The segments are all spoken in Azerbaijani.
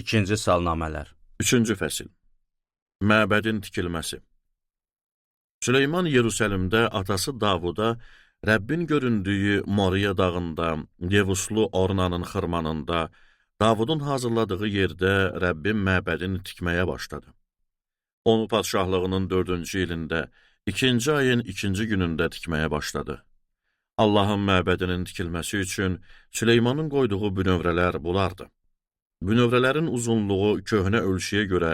İkinci salnamələr. 3-cü fəsil. Məbədin tikilməsi. Süleyman Yerusəlimdə atası Davuda Rəbbin göründüyü Moriya dağında, Yevuslu Ornanın xırmanında, Davudun hazırladığı yerdə Rəbbin məbədini tikməyə başladı. Onu padşahlığının 4-cü ilində, 2-ci ayın 2-ci günündə tikməyə başladı. Allahın məbədinin tikilməsi üçün Süleymanın qoyduğu bünövrələr bulardı. Bünövrələrin uzunluğu köhnə ölçüyə görə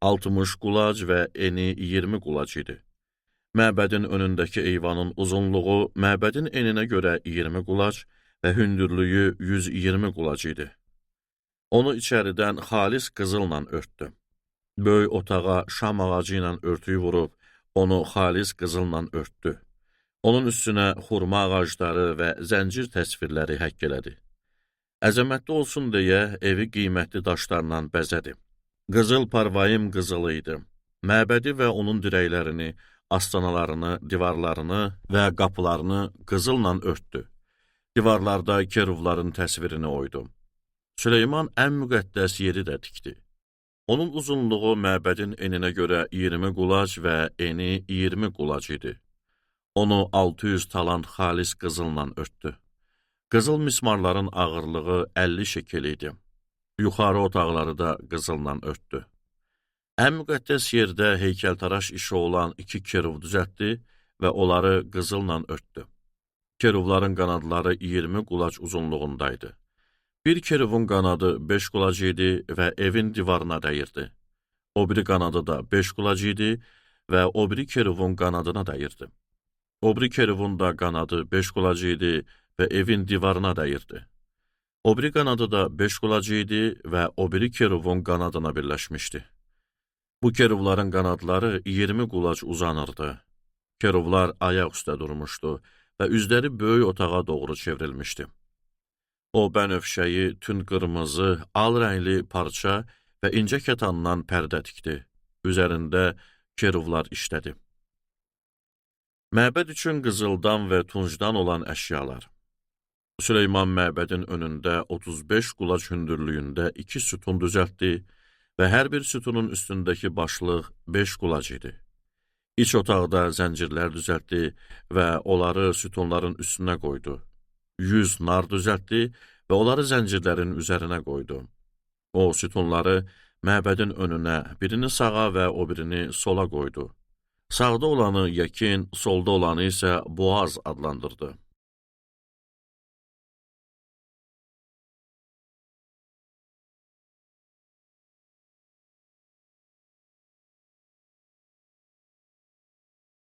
60 qulac və eni 20 qulac idi. Məbədin önündəki eyvanın uzunluğu məbədin eninə görə 20 qulac və hündürlüyü 120 qulac idi. Onu içəridən xalis qızılla örtdü. Böyük otağa şam ağacı ilə örtüyü vurub, onu xalis qızılla örtdü. Onun üstünə xurma ağacları və zəncir təsvirləri həkk elədi. Əzəmətli olsun deyə evi qiymətli daşlarla bəzədi. Qızıl parvayim qızılı idi. Məbədi və onun dirəklərini, astanalarını, divarlarını və qapılarını qızılla örtdü. Divarlarda keruvların təsvirini oydu. Süleyman ən müqəddəs yeri də tikdi. Onun uzunluğu məbədin eninə görə 20 qulac və eni 20 qulac idi. Onu 600 talant xalis qızılla örtdü. Qızıl mismarların ağırlığı 50 şekel idi. Yuxarı otaqları da qızılla örtdü. Ən müqəddəs yerdə heykəltaraş işi olan 2 keruv düzəltdi və onları qızılla örtdü. Keruvların qanadları 20 qulac uzunluğundaydı. Bir keruvun qanadı 5 qulac idi və evin divarına dəyirdi. O biri qanadı da 5 qulac idi və o biri keruvun qanadına dəyirdi. O biri keruvun da qanadı 5 qulac idi və evin divarına dəyirdi. O biri qanadı da 5 qulac idi və o biri keruvun qanadına birləşmişdi. Bu keruvların qanadları 20 qulac uzanırdı. Keruvlar ayaq üstə durmuşdu və üzləri böyük otağa doğru çevrilmişdi. O bənövşəyi, tünd qırmızı, al rəngli parça və incə kətandan pərdə tikdi. Üzərində keruvlar işlədi. Məbəd üçün qızıldan və tuncdan olan əşyalar. Süleyman məbədin önündə 35 qulac hündürlüyündə 2 sütun düzəltdi və hər bir sütunun üstündəki başlıq 5 qulac idi. İç otaqda zəncirlər düzəltdi və onları sütunların üstünə qoydu. 100 nar düzəltdi və onları zəncirlərin üzərinə qoydu. O sütunları məbədin önünə, birini sağa və o birini sola qoydu. Sağda olanı Yakin, solda olanı isə Boaz adlandırdı.